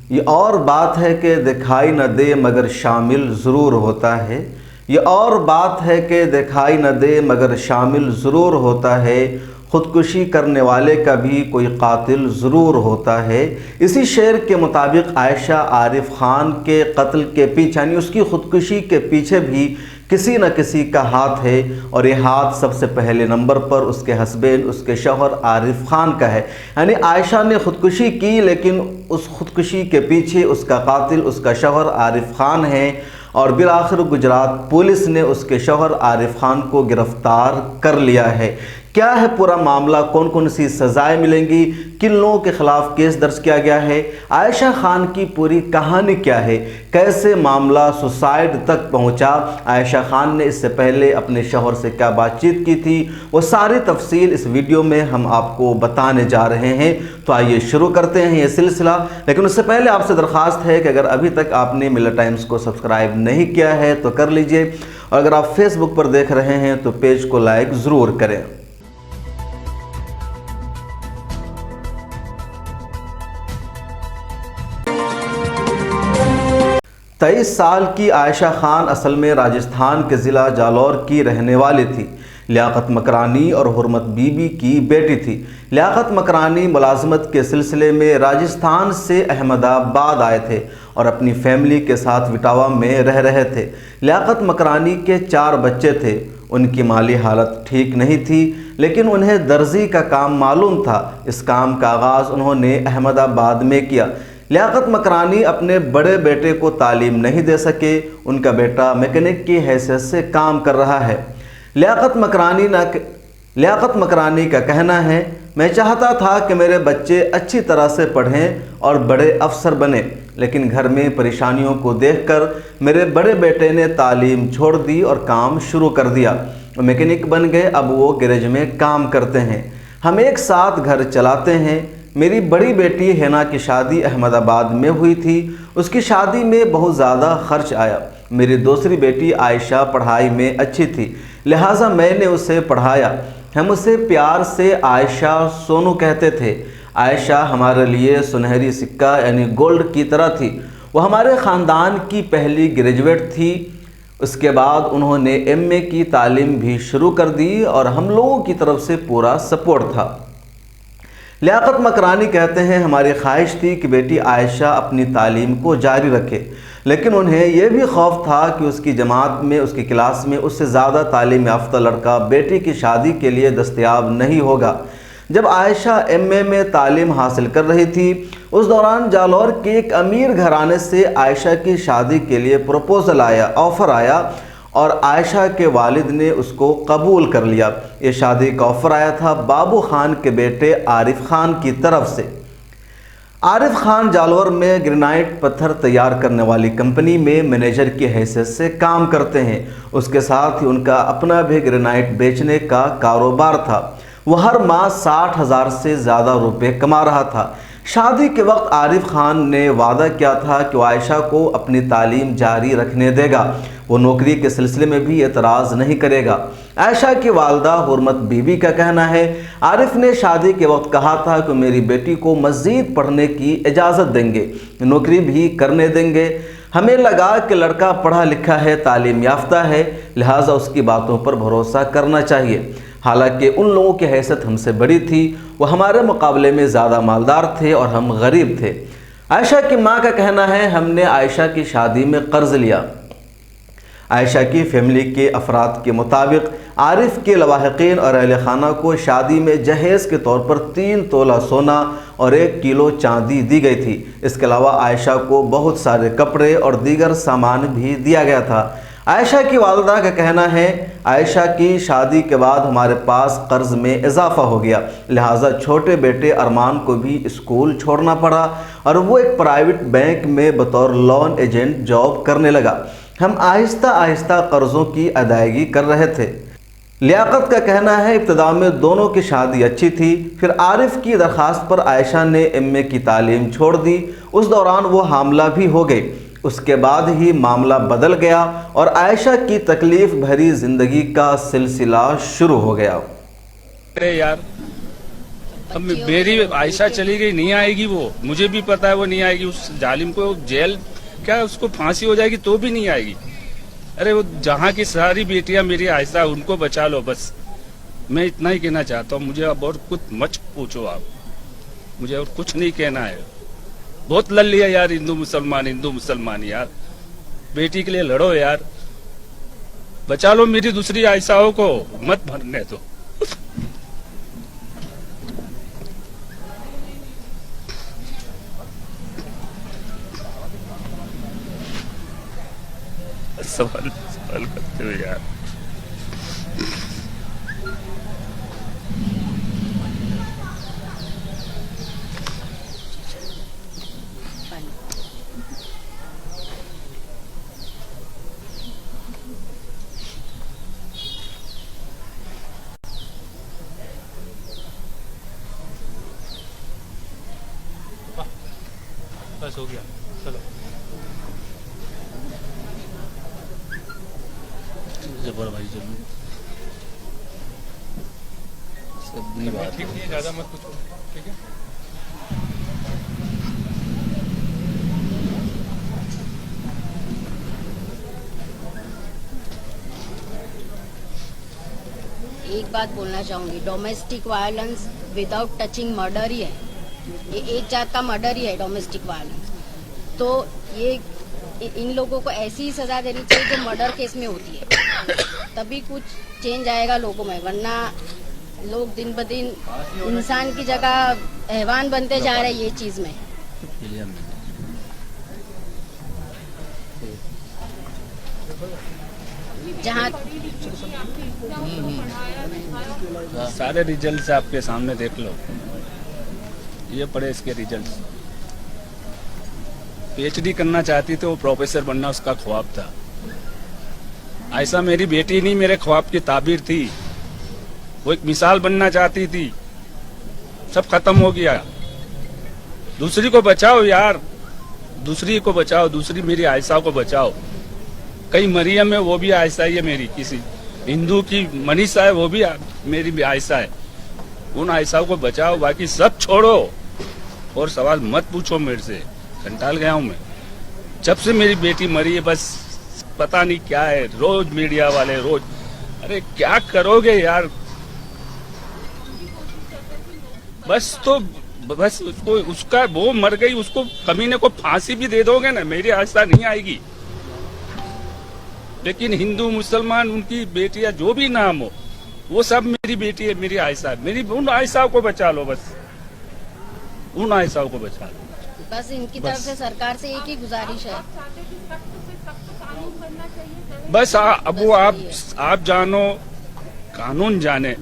ये और बात है कि दिखाई न दे मगर शामिल ज़रूर होता है। ये और बात है कि दिखाई न दे मगर शामिल ज़रूर होता है। ख़ुदकुशी करने वाले का भी कोई कातिल ज़रूर होता है। इसी शेर के मुताबिक आयशा आरिफ ख़ान के कत्ल के पीछे यानी उसकी ख़ुदकुशी के पीछे भी किसी न किसी का हाथ है, और ये हाथ सबसे पहले नंबर पर उसके हस्बैंड उसके शौहर आरिफ ख़ान का है। यानी आयशा ने ख़ुदकुशी की, लेकिन उस ख़ुदकुशी के पीछे उसका कातिल उसका शौहर आरिफ ख़ान है, और बिल आखिर गुजरात पुलिस ने उसके शौहर आरिफ ख़ान को गिरफ़्तार कर लिया है। क्या है पूरा मामला, कौन कौन सी सज़ाएँ मिलेंगी, किन लोगों के ख़िलाफ़ केस दर्ज किया गया है, आयशा ख़ान की पूरी कहानी क्या है, कैसे मामला सुसाइड तक पहुंचा, आयशा ख़ान ने इससे पहले अपने शौहर से क्या बातचीत की थी, वो सारी तफसील इस वीडियो में हम आपको बताने जा रहे हैं। तो आइए शुरू करते हैं ये सिलसिला। लेकिन उससे पहले आपसे दरख्वास्त है कि अगर अभी तक आपने मिलर टाइम्स को सब्सक्राइब नहीं किया है तो कर लीजिए, और अगर आप फेसबुक पर देख रहे हैं तो पेज को लाइक ज़रूर करें। 23 साल की आयशा ख़ान असल में राजस्थान के ज़िला जालौर की रहने वाली थी। लियाकत मकरानी और हुरमत बीबी की बेटी थी। लियाकत मकरानी मुलाजमत के सिलसिले में राजस्थान से अहमदाबाद आए थे और अपनी फैमिली के साथ इटावा में रह रहे थे। लियाकत मकरानी के 4 बच्चे थे। उनकी माली हालत ठीक नहीं थी, लेकिन उन्हें दर्जी का काम मालूम था। इस काम का आगाज़ उन्होंने अहमदाबाद में किया। लियाकत मकरानी अपने बड़े बेटे को तालीम नहीं दे सके। उनका बेटा मैकेनिक की हैसियत से काम कर रहा है। लियाकत मकरानी का कहना है, मैं चाहता था कि मेरे बच्चे अच्छी तरह से पढ़ें और बड़े अफसर बने, लेकिन घर में परेशानियों को देखकर मेरे बड़े बेटे ने तालीम छोड़ दी और काम शुरू कर दिया। मैकेनिक बन गए, अब वो गैरेज में काम करते हैं। हम एक साथ घर चलाते हैं। मेरी बड़ी बेटी हैना की शादी अहमदाबाद में हुई थी। उसकी शादी में बहुत ज़्यादा खर्च आया। मेरी दूसरी बेटी आयशा पढ़ाई में अच्छी थी, लिहाजा मैंने उसे पढ़ाया। हम उसे प्यार से आयशा सोनू कहते थे। आयशा हमारे लिए सुनहरी सिक्का यानी गोल्ड की तरह थी। वह हमारे ख़ानदान की पहली ग्रेजुएट थी। उसके बाद उन्होंने एमए की तालीम भी शुरू कर दी और हम लोगों की तरफ से पूरा सपोर्ट था। लियाकत मकरानी कहते हैं, हमारी ख्वाहिश थी कि बेटी आयशा अपनी तालीम को जारी रखे, लेकिन उन्हें यह भी खौफ था कि उसकी जमात में उसकी क्लास में उससे ज़्यादा तालीम याफ्ता लड़का बेटी की शादी के लिए दस्तयाब नहीं होगा। जब आयशा एमए में तालीम हासिल कर रही थी, उस दौरान जालौर के एक अमीर घराने से आयशा की शादी के लिए प्रपोज़ल आया, ऑफ़र आया, और आयशा के वालिद ने उसको कबूल कर लिया। ये शादी का ऑफ़र आया था बाबू खान के बेटे आरिफ खान की तरफ से। आरिफ खान जालौर में ग्रेनाइट पत्थर तैयार करने वाली कंपनी में मैनेजर की हैसियत से काम करते हैं। उसके साथ ही उनका अपना भी ग्रेनाइट बेचने का कारोबार था। वह हर माह 60,000 से ज़्यादा रुपये कमा रहा था। शादी के वक्त आरिफ खान ने वादा किया था कि वह आयशा को अपनी तालीम जारी रखने देगा। वो नौकरी के सिलसिले में भी एतराज़ नहीं करेगा। आयशा की वालदा हुरमत बीबी का कहना है, आरिफ ने शादी के वक्त कहा था कि मेरी बेटी को मज़ीद पढ़ने की इजाज़त देंगे, नौकरी भी करने देंगे। हमें लगा कि लड़का पढ़ा लिखा है, तालीम याफ्ता है, लिहाजा उसकी बातों पर भरोसा करना चाहिए। हालांकि उन लोगों की हैसियत हमसे बड़ी थी, वो हमारे मुकाबले में ज़्यादा मालदार थे और हम गरीब थे। आयशा की माँ का कहना है, हमने आयशा की शादी में कर्ज लिया। आयशा की फैमिली के अफराद के मुताबिक आरिफ के लवाहिकीन और अहल खाना को शादी में जहेज़ के तौर पर 3 तोला सोना और 1 किलो चांदी दी गई थी। इसके अलावा आयशा को बहुत सारे कपड़े और दीगर सामान भी दिया गया था। आयशा की वालदा का कहना है, आयशा की शादी के बाद हमारे पास कर्ज में इजाफा हो गया, लिहाजा छोटे बेटे अरमान को भी स्कूल छोड़ना पड़ा और वो एक प्राइवेट बैंक में बतौर लोन एजेंट जॉब करने लगा। हम आहिस्ता आहिस्ता कर्ज़ों की अदायगी कर रहे थे। लियाकत का कहना है, इब्तिदा में दोनों की शादी अच्छी थी, फिर आरिफ की दरख्वास्त पर आयशा ने एमए की तालीम छोड़ दी। उस दौरान वो हामला भी हो गई। उसके बाद ही मामला बदल गया और आयशा की तकलीफ़ भरी ज़िंदगी का सिलसिला शुरू हो गया। अरे यार, अब मेरी आयशा चली गई, नहीं आएगी वो, मुझे भी पता है वो नहीं आएगी। उस जालिम को जेल क्या उसको फांसी हो जाएगी तो भी नहीं आएगी। अरे वो जहाँ की सारी बेटियां मेरी आयशा, उनको बचा लो बस। मैं इतना ही कहना चाहता हूँ, मुझे अब और कुछ मत पूछो आप, मुझे और कुछ नहीं कहना है। बहुत लड़ लिया यार, हिंदू मुसलमान यार। बेटी के लिए लड़ो यार, बचा लो मेरी दूसरी आयशाओं को, मत भरने दो। सवाल करते हो यार। बस हो गया, चलो। जबर भाई जरूर सब नहीं बात ठीक नहीं है, ज्यादा मत पूछो, ठीक है। एक बात बोलना चाहूंगी, domestic violence without touching murder ही है। ये एक जात का मर्डर ही है डोमेस्टिक वायलेंस। तो ये इन लोगों को ऐसी ही सजा देनी चाहिए जो मर्डर केस में होती है, तभी कुछ चेंज आएगा लोगों में। वरना लोग दिन ब दिन इंसान की जगह हैवान बनते जा रहे हैं ये चीज में। जहाँ सारे रिजल्ट आपके सामने देख लो, ये पड़े इसके रिजल्ट। पीएचडी करना चाहती थी वो, प्रोफेसर बनना उसका ख्वाब था। ऐसा मेरी बेटी नहीं, मेरे ख्वाब की ताबीर थी। वो एक मिसाल बनना चाहती थी, सब खत्म हो गया। दूसरी को बचाओ यार, दूसरी को बचाओ, दूसरी मेरी आयशा को बचाओ। कई मरियम है, वो भी आयशा ही है मेरी। किसी हिंदू की मनीषा है, वो भी मेरी भी आयशा है। उन आयशा को बचाओ, बाकी सब छोड़ो और सवाल मत पूछो मेरे से। कंटाल गया हूं मैं, जब से मेरी बेटी मरी है बस पता नहीं क्या है। रोज मीडिया वाले रोज, अरे क्या करोगे यार। बस तो बस उसको, उसका वो मर गई, उसको कमीने को फांसी भी दे दोगे ना, मेरी आयशा नहीं आएगी। लेकिन हिंदू मुसलमान उनकी बेटियां जो भी नाम हो, वो सब मेरी बेटी है, मेरी आयशा है। मेरी उन आयशाओं को बचा लो बस, उन आयशाओं को बचा लो बस। इनकी तरफ से सरकार से एक ही गुजारिश है, बस अब वो आप जानो, कानून जाने।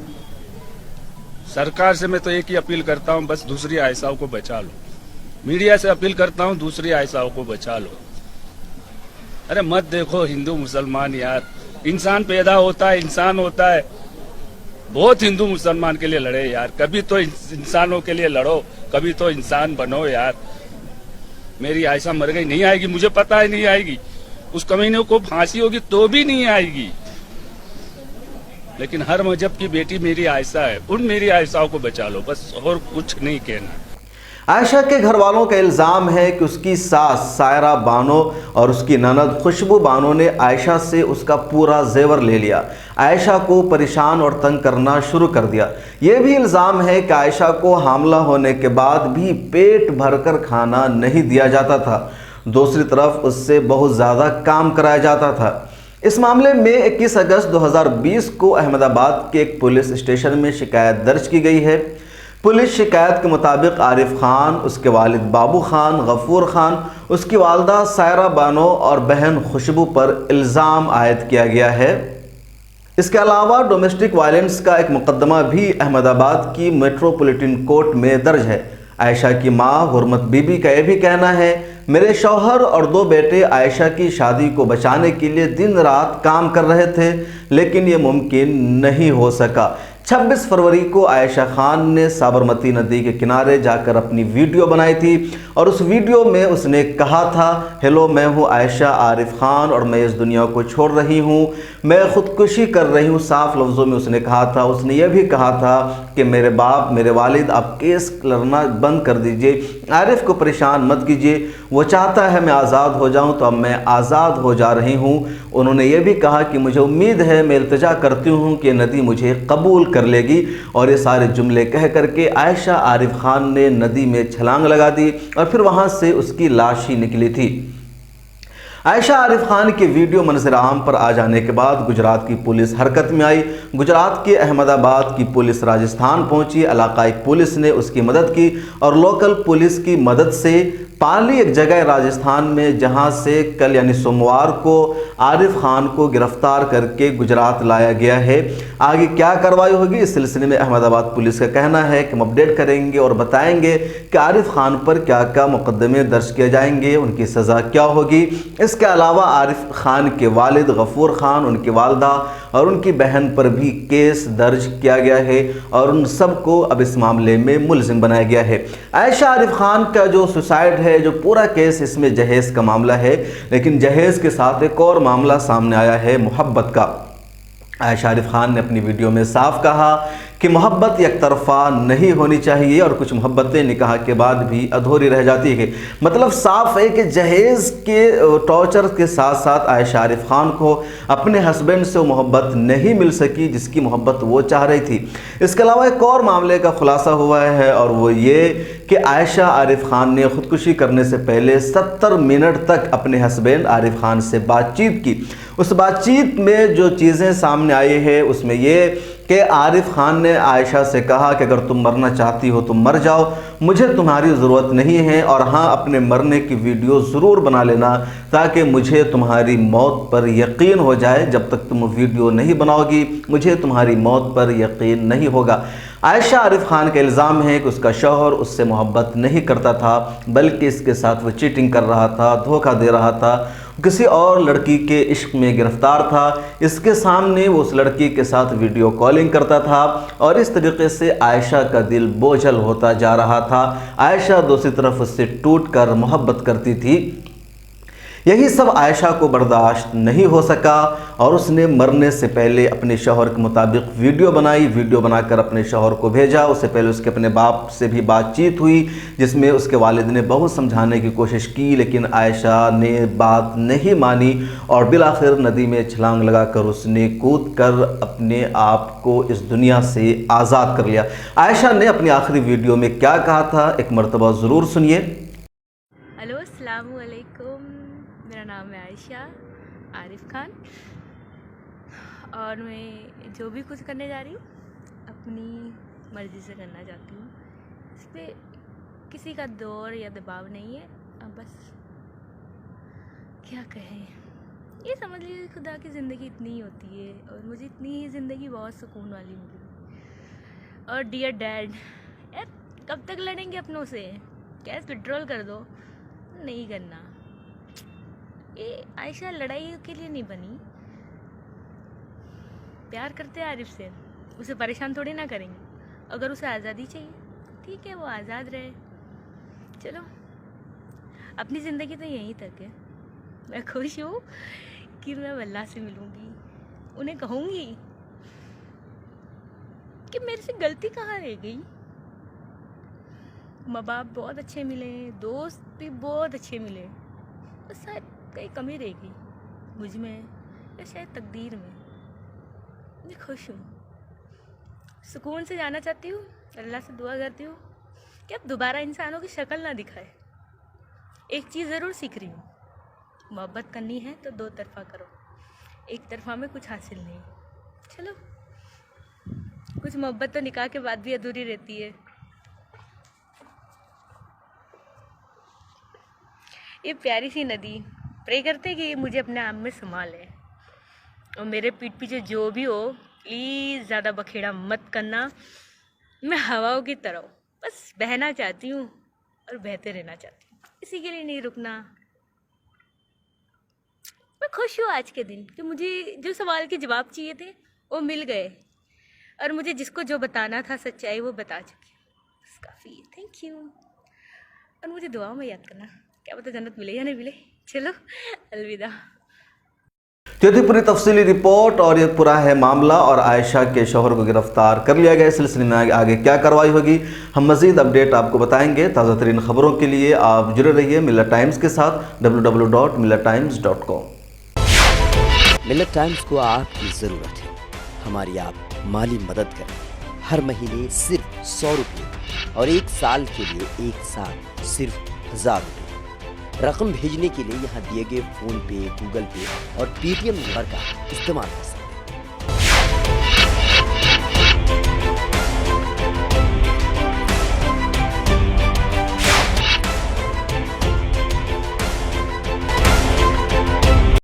सरकार से मैं तो एक ही अपील करता हूँ, बस दूसरी आयशाओं को बचा लो। मीडिया से अपील करता हूँ, दूसरी आयशाओं को बचा लो। अरे मत देखो हिंदू मुसलमान यार, इंसान पैदा होता है, इंसान होता है। बहुत हिंदू मुसलमान के लिए लड़े यार, कभी तो इंसानों के लिए लड़ो, कभी तो इंसान बनो यार। मेरी आयशा मर गई, नहीं आएगी, मुझे पता है नहीं आएगी। उस कमीने को फांसी होगी तो भी नहीं आएगी। लेकिन हर मजहब की बेटी मेरी आयशा है, उन मेरी आयशाओं को बचा लो बस, और कुछ नहीं कहना। आयशा के घर वालों का इल्ज़ाम है कि उसकी सास सायरा बानो और उसकी ननद खुशबू बानो ने आयशा से उसका पूरा जेवर ले लिया, आयशा को परेशान और तंग करना शुरू कर दिया। ये भी इल्ज़ाम है कि आयशा को हामला होने के बाद भी पेट भरकर खाना नहीं दिया जाता था। दूसरी तरफ उससे बहुत ज़्यादा काम कराया जाता था। इस मामले में 21 अगस्त 2020 को अहमदाबाद के एक पुलिस स्टेशन में शिकायत दर्ज की गई है। पुलिस शिकायत के मुताबिक आरिफ खान, उसके वालिद बाबू खान, गफूर खान, उसकी वालदा सायरा बानो और बहन खुशबू पर इल्ज़ाम आयद किया गया है। इसके अलावा डोमेस्टिक वायलेंस का एक मुकदमा भी अहमदाबाद की मेट्रोपॉलिटन कोर्ट में दर्ज है। आयशा की मां हुरमत बीबी का यह भी कहना है, मेरे शौहर और 2 बेटे आयशा की शादी को बचाने के लिए दिन रात काम कर रहे थे, लेकिन ये मुमकिन नहीं हो सका 26 फरवरी को आयशा खान ने साबरमती नदी के किनारे जाकर अपनी वीडियो बनाई थी और उस वीडियो में उसने कहा था, हेलो मैं हूँ आयशा आरिफ खान और मैं इस दुनिया को छोड़ रही हूँ, मैं ख़ुदकुशी कर रही हूँ। साफ लफ्ज़ों में उसने कहा था। उसने यह भी कहा था कि मेरे बाप मेरे वालिद आप केस लड़ना बंद कर दीजिए, आरिफ को परेशान मत कीजिए, वो चाहता है मैं आज़ाद हो जाऊँ तो अब मैं आज़ाद हो जा रही हूँ। उन्होंने ये भी कहा कि मुझे उम्मीद है, मैं इल्तिजा करती हूँ कि नदी मुझे कबूल कर लेगी। और ये सारे जुमले कह करके आयशा आरिफ खान ने नदी में छलांग लगा दी और फिर वहाँ से उसकी लाश ही निकली थी। आयशा आरिफ खान की वीडियो मंजर आम पर आ जाने के बाद गुजरात की पुलिस हरकत में आई। गुजरात के अहमदाबाद की पुलिस राजस्थान पहुंची, इलाकाई पुलिस ने उसकी मदद की और लोकल पुलिस की मदद से पाली एक जगह राजस्थान में जहां से कल यानी सोमवार को आरिफ खान को गिरफ्तार करके गुजरात लाया गया है। आगे क्या कार्रवाई होगी इस सिलसिले में अहमदाबाद पुलिस का कहना है कि हम अपडेट करेंगे और बताएंगे कि आरिफ खान पर क्या क्या मुकदमे दर्ज किए जाएंगे, उनकी सज़ा क्या होगी। इसके अलावा आरिफ खान के वालिद गफूर खान, उनकी वालदा और उनकी बहन पर भी केस दर्ज किया गया है और उन सबको अब इस मामले में मुलजिम बनाया गया है। आयशा आरिफ खान का जो सुसाइड है, जो पूरा केस, इसमें जहेज़ का मामला है, लेकिन जहेज़ के साथ एक और मामला सामने आया है मोहब्बत का। आयशा आरिफ खान ने अपनी वीडियो में साफ कहा कि मोहब्बत एक तरफा नहीं होनी चाहिए और कुछ मोहब्बतें निकाह के बाद भी अधूरी रह जाती है। मतलब साफ है कि जहेज़ के टॉर्चर के साथ साथ आयशा आरिफ खान को अपने हस्बैंड से वो मोहब्बत नहीं मिल सकी जिसकी मोहब्बत वो चाह रही थी। इसके अलावा एक और मामले का खुलासा हुआ है और वो ये कि आयशा आरिफ खान ने ख़ुदकुशी करने से पहले 70 मिनट तक अपने हस्बैंड आरिफ खान से बातचीत की। उस बातचीत में जो चीज़ें सामने आई है उसमें ये कि आरिफ खान ने आयशा से कहा कि अगर तुम मरना चाहती हो तुम मर जाओ, मुझे तुम्हारी ज़रूरत नहीं है, और हाँ अपने मरने की वीडियो ज़रूर बना लेना ताकि मुझे तुम्हारी मौत पर यकीन हो जाए। जब तक तुम वीडियो नहीं बनाओगी मुझे तुम्हारी मौत पर यकीन नहीं होगा। आयशा आरिफ खान का इल्ज़ाम है कि उसका शौहर उससे मोहब्बत नहीं करता था बल्कि इसके साथ वो चीटिंग कर रहा था, धोखा दे रहा था, किसी और लड़की के इश्क में गिरफ्तार था। इसके सामने वो उस लड़की के साथ वीडियो कॉलिंग करता था और इस तरीके से आयशा का दिल बोझल होता जा रहा था। आयशा दूसरी तरफ उससे टूट कर मोहब्बत करती थी। यही सब आयशा को बर्दाश्त नहीं हो सका और उसने मरने से पहले अपने शौहर के मुताबिक वीडियो बनाई। वीडियो बनाकर अपने शौहर को भेजा। उससे पहले उसके अपने बाप से भी बातचीत हुई जिसमें उसके वालिद ने बहुत समझाने की कोशिश की, लेकिन आयशा ने बात नहीं मानी और बिलाखिर नदी में छलांग लगाकर उसने कूद कर अपने आप को इस दुनिया से आज़ाद कर लिया। आयशा ने अपनी आखिरी वीडियो में क्या कहा था, एक मरतबा ज़रूर सुनिए। हेलो, अस्सलाम वालेकुम। मेरा नाम है आयशा आरिफ खान और मैं जो भी कुछ करने जा रही हूँ अपनी मर्ज़ी से करना चाहती हूँ। इस पर किसी का दौर या दबाव नहीं है। अब बस क्या कहें, ये समझ लीजिए खुदा की ज़िंदगी इतनी ही होती है और मुझे इतनी ही ज़िंदगी बहुत सुकून वाली मिली। और डियर डैड, यार कब तक लड़ेंगे अपनों से? कैश विड्रॉल कर दो। नहीं करना। ये आयशा लड़ाई के लिए नहीं बनी। प्यार करते हैं आरिफ से, उसे परेशान थोड़ी ना करेंगे। अगर उसे आज़ादी चाहिए ठीक है, वो आज़ाद रहे। चलो, अपनी ज़िंदगी तो यहीं तक है। मैं खुश हूँ कि मैं अल्लाह से मिलूँगी, उन्हें कहूँगी कि मेरे से गलती कहाँ रह गई। माँ बाप बहुत अच्छे मिले, दोस्त भी बहुत अच्छे मिले, बस शायद कहीं कमी रह गई मुझ में या शायद तकदीर में। मैं खुश हूँ, सुकून से जाना चाहती हूँ। अल्लाह से दुआ करती हूँ कि अब दोबारा इंसानों की शक्ल ना दिखाए। एक चीज़ ज़रूर सीख रही हूँ, मोहब्बत करनी है तो दो तरफ़ा करो, एक तरफ़ा में कुछ हासिल नहीं। चलो, कुछ मोहब्बत तो निकाह के बाद भी अधूरी रहती है। ये प्यारी सी नदी, प्रे करते कि ये मुझे अपने आप में संभाले और मेरे पीठ पीछे जो भी हो प्लीज़ ज़्यादा बखेड़ा मत करना। मैं हवाओं की तरह बस बहना चाहती हूँ और बहते रहना चाहती हूँ, इसी के लिए नहीं रुकना। मैं खुश हूँ आज के दिन कि मुझे जो सवाल के जवाब चाहिए थे वो मिल गए। और मुझे जिसको जो बताना था सच्चाई वो बता चुकी हूँ, बस काफ़ी है। Thank you. और मुझे दुआओं में याद करना, क्या पता जन्नत मिले या नहीं मिले। चलो अलविदा। तो थी पूरी तफसीली रिपोर्ट और ये पूरा है मामला, और आयशा के शौहर को गिरफ्तार कर लिया गया। इस सिलसिले में आगे क्या कार्रवाई होगी, हम मज़ीद अपडेट आपको बताएंगे। ताज़ा तरीन खबरों के लिए आप जुड़े रहिए मिल्लत टाइम्स के साथ, www.millattimes.com। मिल्लत टाइम्स को आपकी ज़रूरत है, हमारी आप माली मदद करें। हर महीने सिर्फ 100 रुपये और 1 साल के लिए एक साथ सिर्फ 1000 रुपये। रकम भेजने के लिए यहाँ दिए गए फ़ोन पे, गूगल पे और पेटीएम नंबर का इस्तेमाल कर सकते हैं।